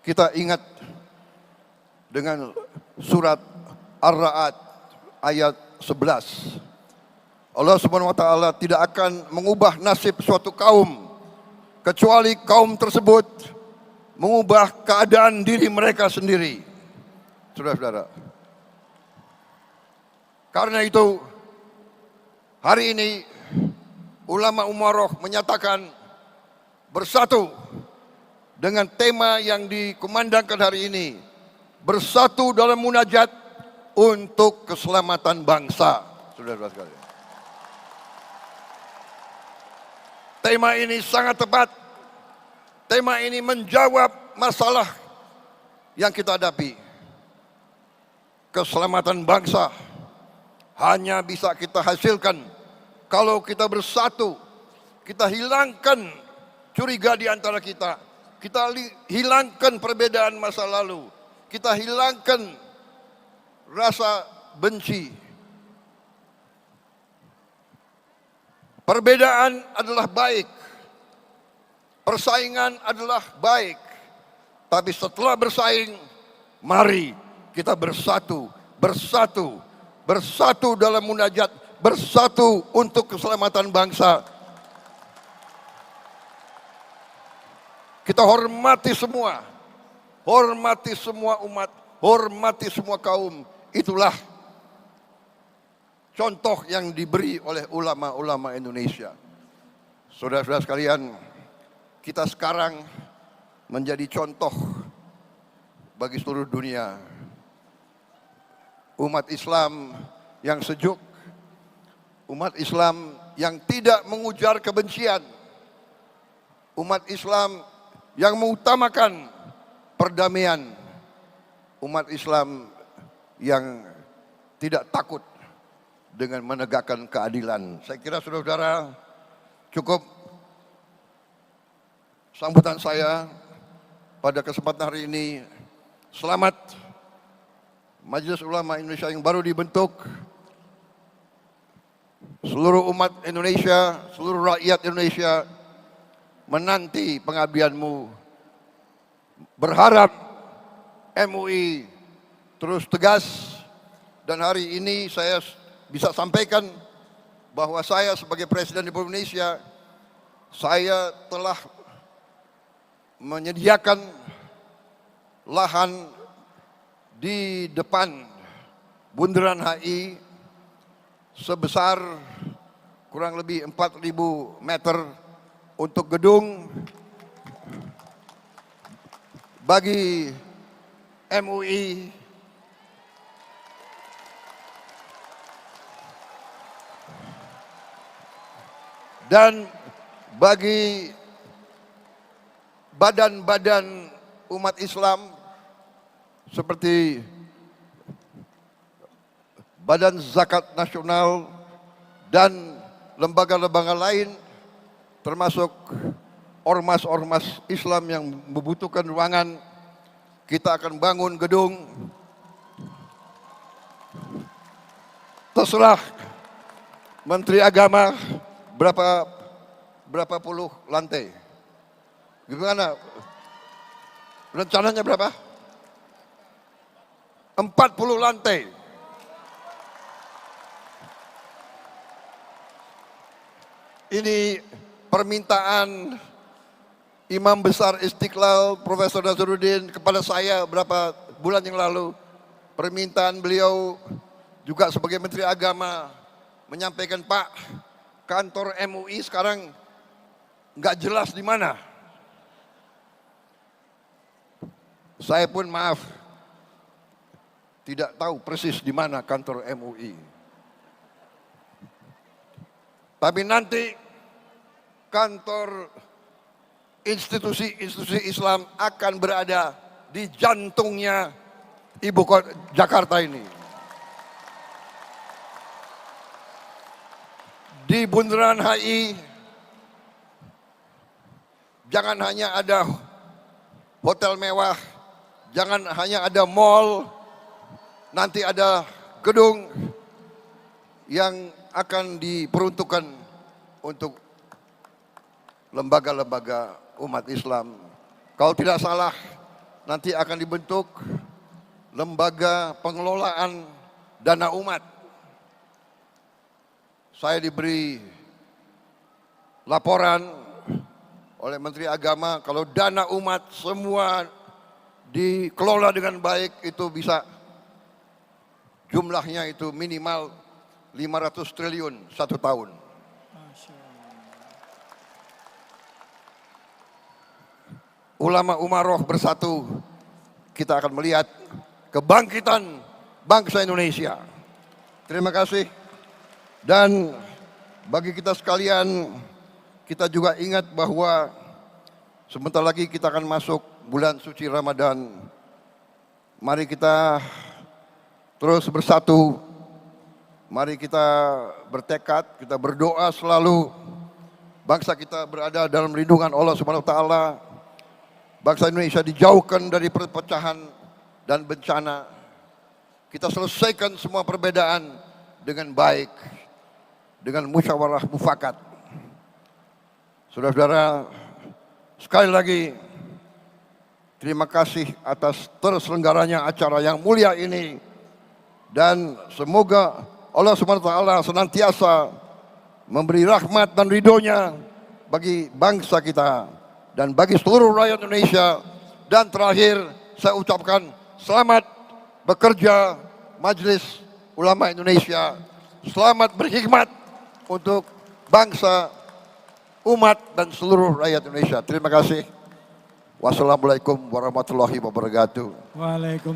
kita ingat dengan surat Ar-Ra'd ayat 11. Allah Subhanahu wa taala tidak akan mengubah nasib suatu kaum kecuali kaum tersebut mengubah keadaan diri mereka sendiri. Saudara-saudara. Karena itu hari ini ulama umaroh menyatakan bersatu dengan tema yang dikumandangkan hari ini. Bersatu dalam munajat untuk keselamatan bangsa. Saudara-saudara sekalian. Tema ini sangat tepat. Tema ini menjawab masalah yang kita hadapi. Keselamatan bangsa hanya bisa kita hasilkan kalau kita bersatu. Kita hilangkan curiga di antara kita. Kita hilangkan perbedaan masa lalu. Kita hilangkan rasa benci. Perbedaan adalah baik. Persaingan adalah baik. Tapi setelah bersaing, mari kita bersatu. Bersatu. Bersatu dalam munajat. Bersatu untuk keselamatan bangsa. Kita hormati semua. Hormati semua umat. Hormati semua kaum. Itulah contoh yang diberi oleh ulama-ulama Indonesia. Saudara-saudara sekalian, kita sekarang menjadi contoh bagi seluruh dunia. Umat Islam yang sejuk, umat Islam yang tidak mengujar kebencian, umat Islam yang mengutamakan perdamaian, umat Islam yang tidak takut dengan menegakkan keadilan. Saya kira saudara-saudara cukup sambutan saya pada kesempatan hari ini. Selamat Majelis Ulama Indonesia yang baru dibentuk. Seluruh umat Indonesia, seluruh rakyat Indonesia menanti pengabdianmu. Berharap MUI terus tegas, dan hari ini saya bisa sampaikan bahwa saya sebagai Presiden Republik Indonesia, saya telah menyediakan lahan di depan Bundaran HI sebesar kurang lebih 4.000 meter untuk gedung bagi MUI dan bagi badan-badan umat Islam seperti Badan Zakat Nasional dan lembaga-lembaga lain, termasuk ormas-ormas Islam yang membutuhkan ruangan. Kita akan bangun gedung. Terserah Menteri Agama berapa puluh lantai. Gimana? Rencananya berapa? 40 lantai. Ini permintaan Imam Besar Istiqlal Profesor Nazaruddin kepada saya beberapa bulan yang lalu. Permintaan beliau juga sebagai Menteri Agama menyampaikan, Pak, kantor MUI sekarang nggak jelas di mana. Saya pun maaf, tidak tahu persis di mana kantor MUI. Tapi nanti kantor institusi-institusi Islam akan berada di jantungnya ibu kota Jakarta ini. Di Bundaran HI jangan hanya ada hotel mewah, jangan hanya ada mall, nanti ada gedung yang akan diperuntukkan untuk lembaga-lembaga umat Islam. Kalau tidak salah, nanti akan dibentuk lembaga pengelolaan dana umat. Saya diberi laporan oleh Menteri Agama kalau dana umat semua dikelola dengan baik itu bisa jumlahnya itu minimal 500 triliun satu tahun. Ulama umaroh bersatu, kita akan melihat kebangkitan bangsa Indonesia. Terima kasih. Dan bagi kita sekalian, kita juga ingat bahwa sebentar lagi kita akan masuk bulan suci Ramadan. Mari kita terus bersatu. Mari kita bertekad, kita berdoa selalu bangsa kita berada dalam lindungan Allah Subhanahu wa taala. Bangsa Indonesia dijauhkan dari perpecahan dan bencana. Kita selesaikan semua perbedaan dengan baik, dengan musyawarah mufakat. Saudara-saudara, sekali lagi terima kasih atas terselenggaranya acara yang mulia ini, dan semoga Allah SWT senantiasa memberi rahmat dan ridhonya bagi bangsa kita dan bagi seluruh rakyat Indonesia. Dan terakhir saya ucapkan selamat bekerja Majelis Ulama Indonesia, selamat berkhidmat untuk bangsa, umat dan seluruh rakyat Indonesia. Terima kasih. Wassalamualaikum warahmatullahi wabarakatuh. Waalaikumsalam.